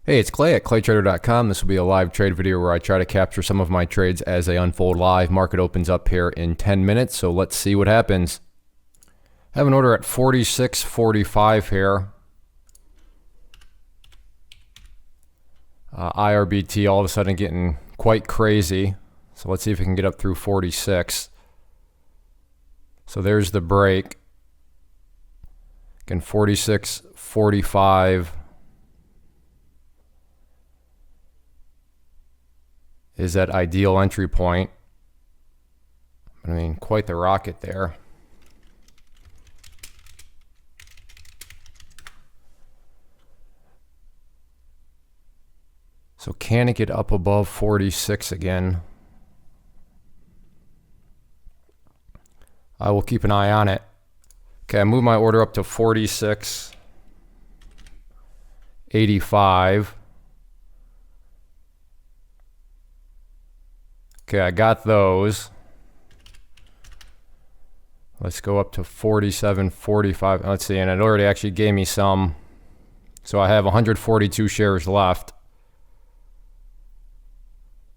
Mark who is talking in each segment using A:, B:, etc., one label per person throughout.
A: Hey, it's Clay at claytrader.com. This will be a live trade video where I try to capture some of my trades as they unfold live. Market opens up here in 10 minutes, so let's see what happens. I have an order at 46.45 here. IRBT all of a sudden getting quite crazy. So let's see if we can get up through 46. So there's the break. Again, 46.45. Is that ideal entry point. I mean, quite the rocket there. So can it get up above 46 again? I will keep an eye on it. Okay, I moved my order up to 46.85. Okay, I got those. Let's go up to 47.45. Let's see, and it already actually gave me some. So I have 142 shares left.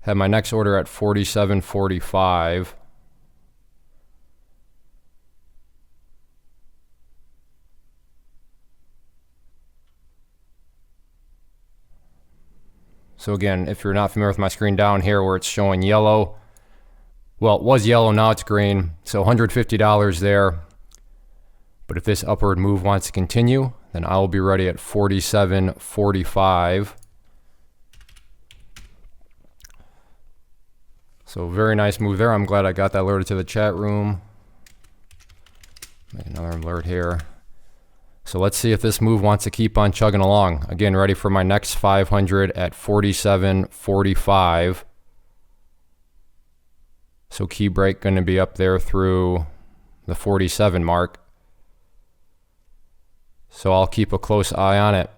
A: Have my next order at 47.45. So again, if you're not familiar with my screen down here where it's showing yellow, well, it was yellow, now it's green. So $150 there. But if this upward move wants to continue, then I will be ready at 47.45. So very nice move there. I'm glad I got that alerted to the chat room. Make another alert here. So let's see if this move wants to keep on chugging along. Again, ready for my next 500 at 47.45. So key break going to be up there through the 47 mark. So I'll keep a close eye on it.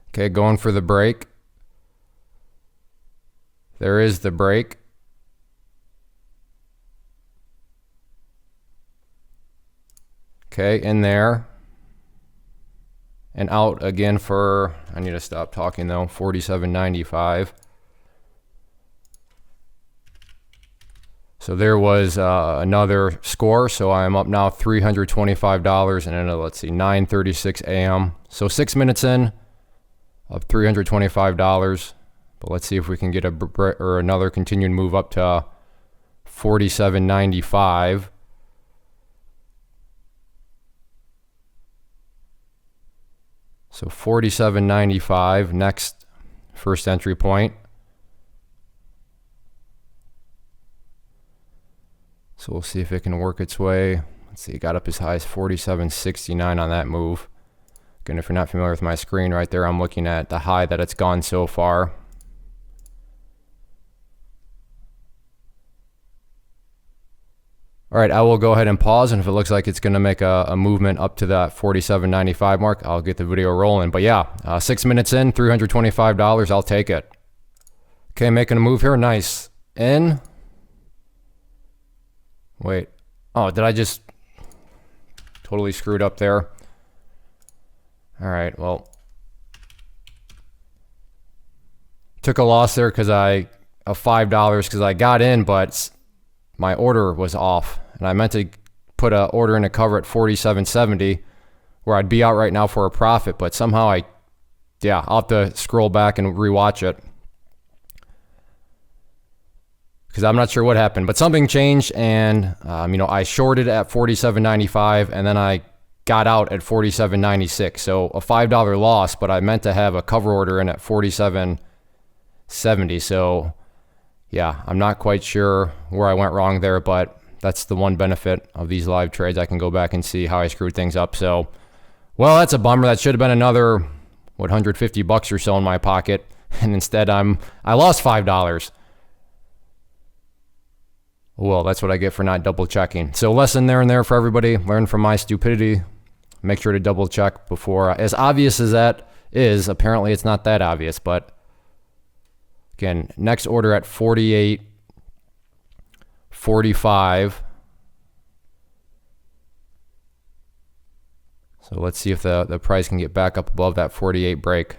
A: Okay, going for the break. There is the break. Okay, in there. And out again for, I need to stop talking though, 47.95. So there was another score. So I'm up now $325 and then let's see, 9:36 a.m. So 6 minutes in of $325. But let's see if we can get another continued move up to 47.95. So 47.95 next first entry point. So we'll see if it can work its way. Let's see, it got up as high as 47.69 on that move. Again, if you're not familiar with my screen right there, I'm looking at the high that it's gone so far. All right, I will go ahead and pause, and if it looks like it's going to make a movement up to that 47.95 mark, I'll get the video rolling. But yeah, 6 minutes in, $325, I'll take it. Okay, making a move here, nice. In. Wait, oh, did I just totally screwed up there? All right, well. Took a loss there because of $5 because I got in, but my order was off, and I meant to put an order in a cover at 47.70 where I'd be out right now for a profit, but somehow I'll have to scroll back and rewatch it because I'm not sure what happened, but something changed, and I shorted at 47.95 and then I got out at 47.96. So a $5 loss, but I meant to have a cover order in at 47.70. So yeah, I'm not quite sure where I went wrong there, but that's the one benefit of these live trades. I can go back and see how I screwed things up. So, well, that's a bummer. That should have been another, $150 or so in my pocket. And instead I lost $5. Well, that's what I get for not double checking. So lesson there and there for everybody. Learn from my stupidity. Make sure to double check before. As obvious as that is, apparently it's not that obvious, but again, next order at 48.45. So let's see if the price can get back up above that 48 break.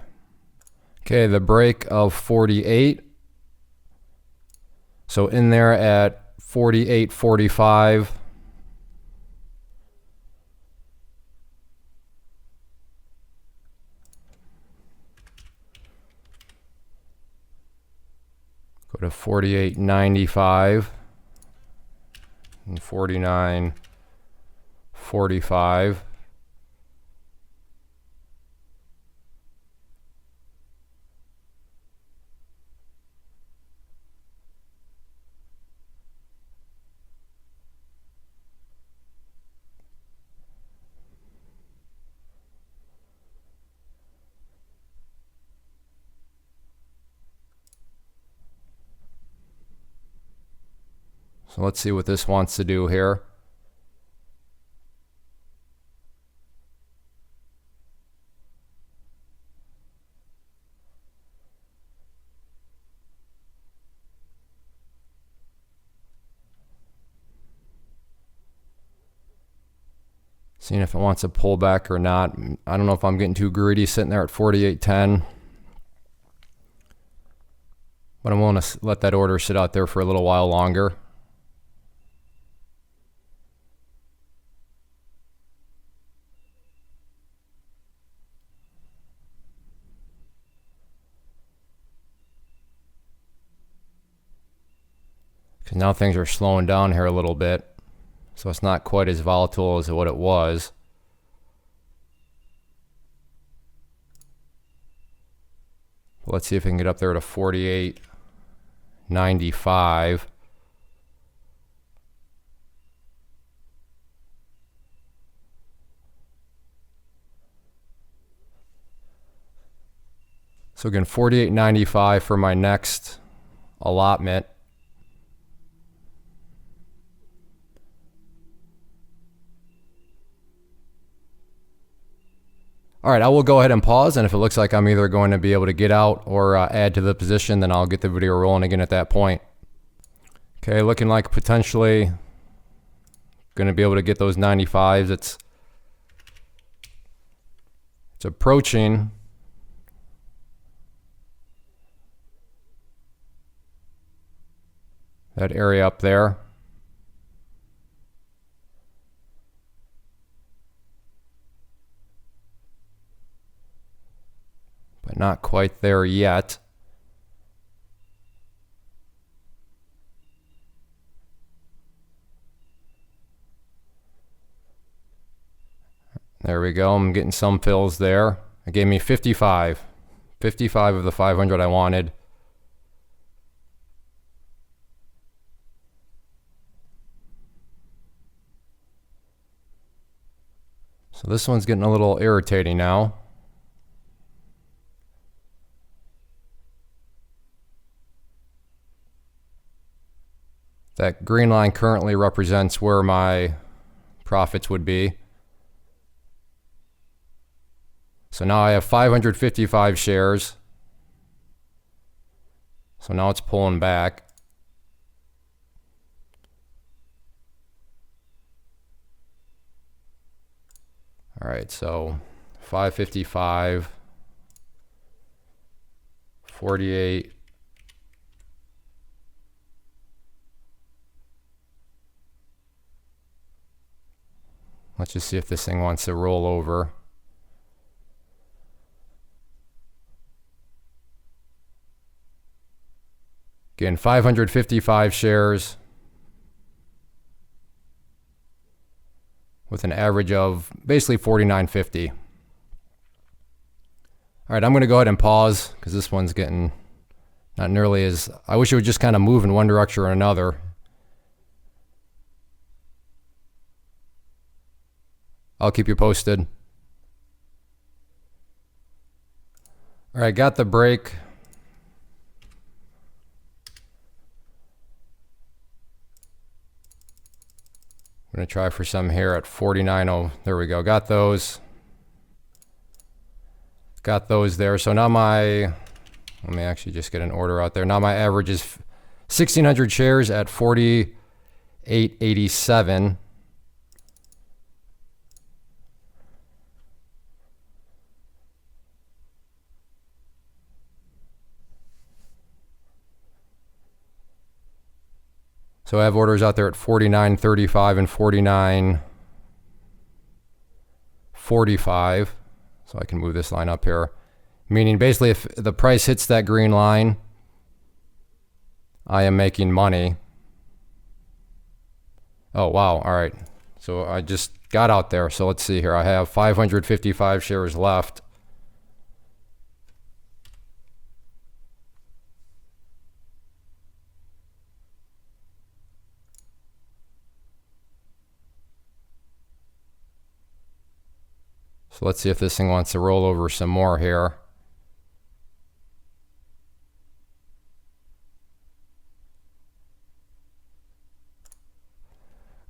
A: Okay, the break of 48. So in there at 48.45. Go to 48.95 and 49.45. So let's see what this wants to do here. Seeing if it wants to pull back or not. I don't know if I'm getting too greedy sitting there at 48.10. But I'm willing to let that order sit out there for a little while longer. Because now things are slowing down here a little bit. So it's not quite as volatile as what it was. Let's see if we can get up there to 48.95. So again, 48.95 for my next allotment. All right, I will go ahead and pause, and if it looks like I'm either going to be able to get out or add to the position, then I'll get the video rolling again at that point. Okay, looking like potentially going to be able to get those 95s. It's approaching. That area up there. But not quite there yet. There we go. I'm getting some fills there. It gave me 55. 55 of the 500 I wanted. So this one's getting a little irritating now. That green line currently represents where my profits would be. So now I have 555 shares. So now it's pulling back. All right, so 555, 48. Let's just see if this thing wants to roll over. Again, 555 shares with an average of basically 49.50. All right, I'm going to go ahead and pause because this one's getting not nearly as, I wish it would just kind of move in one direction or another. I'll keep you posted. All right, got the break. I'm going to try for some here at 49.0. There we go. Got those. Got those there. So now let me actually just get an order out there. Now my average is 1,600 shares at 48.87. So I have orders out there at 49.35 and 49.45. So I can move this line up here. Meaning basically if the price hits that green line, I am making money. Oh, wow. All right. So I just got out there. So let's see here. I have 555 shares left. So let's see if this thing wants to roll over some more here.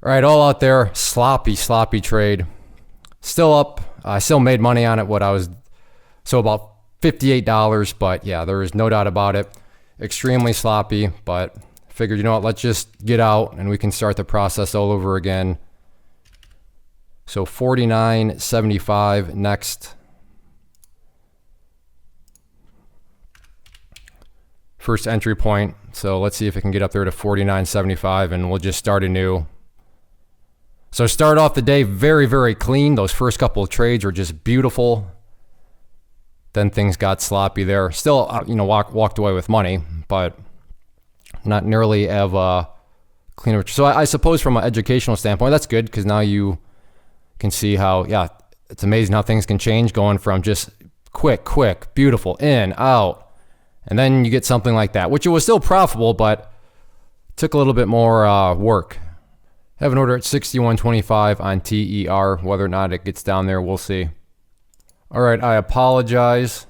A: All right, all out there, sloppy trade. Still up. I still made money on it. So about $58, but yeah, there is no doubt about it. Extremely sloppy, but figured, you know what, let's just get out and we can start the process all over again. So 49.75 next. First entry point. So let's see if it can get up there to 49.75 and we'll just start anew. So start off the day very clean. Those first couple of trades were just beautiful. Then things got sloppy there. Still, walked away with money, but not nearly as clean. So I suppose from an educational standpoint, that's good because now you can see how, yeah, it's amazing how things can change going from just quick, beautiful, in, out. And then you get something like that, which it was still profitable, but took a little bit more work. Have an order at 61.25 on TER. Whether or not it gets down there, we'll see. All right, I apologize.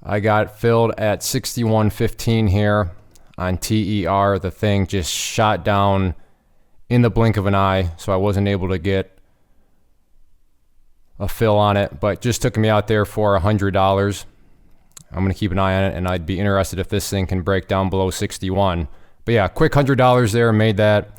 A: I got filled at 61.15 here on TER. The thing just shot down in the blink of an eye, so I wasn't able to get a fill on it, but just took me out there for $100. I'm going to keep an eye on it, and I'd be interested if this thing can break down below 61. But yeah, quick $100 there, made that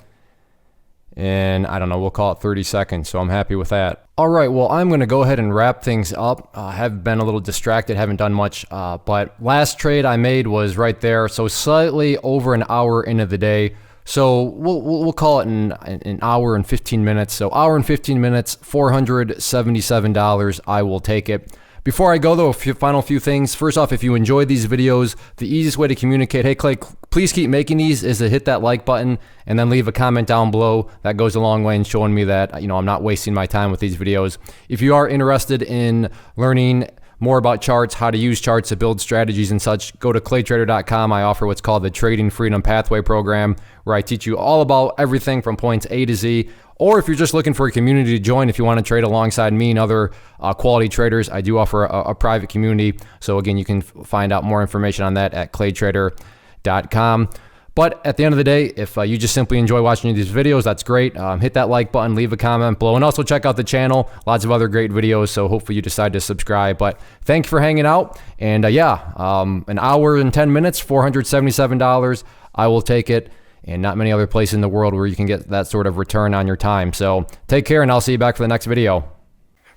A: in, I don't know, we'll call it 30 seconds, so I'm happy with that. All right, well, I'm going to go ahead and wrap things up. I have been a little distracted, haven't done much, but last trade I made was right there, so slightly over an hour into the day. So we'll call it an hour and 15 minutes. So hour and 15 minutes, $477. I will take it. Before I go though, final few things. First off, if you enjoyed these videos, the easiest way to communicate, hey Clay, please keep making these, is to hit that like button and then leave a comment down below. That goes a long way in showing me that, I'm not wasting my time with these videos. If you are interested in learning more about charts, how to use charts to build strategies and such, go to claytrader.com. I offer what's called the Trading Freedom Pathway program, where I teach you all about everything from points A to Z. Or if you're just looking for a community to join, if you want to trade alongside me and other quality traders, I do offer a private community. So again, you can find out more information on that at claytrader.com. But at the end of the day, if you just simply enjoy watching these videos, that's great. Hit that like button, leave a comment below, and also check out the channel. Lots of other great videos, so hopefully you decide to subscribe. But thank you for hanging out. And an hour and 10 minutes, $477. I will take it. And not many other places in the world where you can get that sort of return on your time. So take care, and I'll see you back for the next video.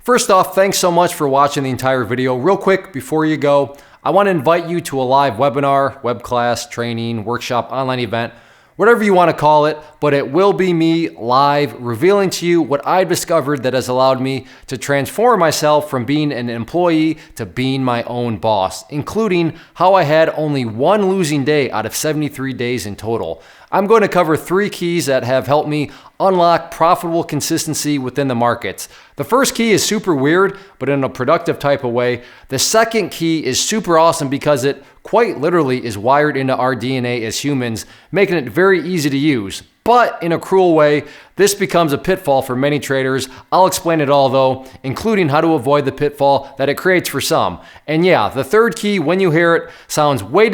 A: First off, thanks so much for watching the entire video. Real quick, before you go, I want to invite you to a live webinar, web class, training, workshop, online event, whatever you want to call it, but it will be me live revealing to you what I've discovered that has allowed me to transform myself from being an employee to being my own boss, including how I had only one losing day out of 73 days in total. I'm going to cover 3 keys that have helped me unlock profitable consistency within the markets. The first key is super weird, but in a productive type of way. The second key is super awesome because it quite literally is wired into our DNA as humans, making it very easy to use. But in a cruel way, this becomes a pitfall for many traders. I'll explain it all though, including how to avoid the pitfall that it creates for some. And yeah, the third key, when you hear it, sounds way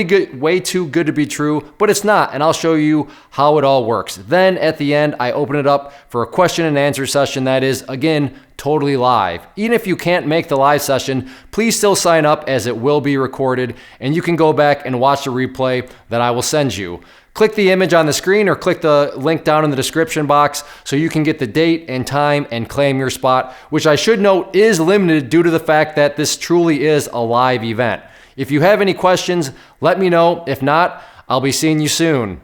A: too good to be true, but it's not, and I'll show you how it all works. Then at the end, I open it up for a question and answer session that is, again, totally live. Even if you can't make the live session, please still sign up as it will be recorded, and you can go back and watch the replay that I will send you. Click the image on the screen or click the link down in the description box so you can get the date and time and claim your spot, which I should note is limited due to the fact that this truly is a live event. If you have any questions, let me know. If not, I'll be seeing you soon.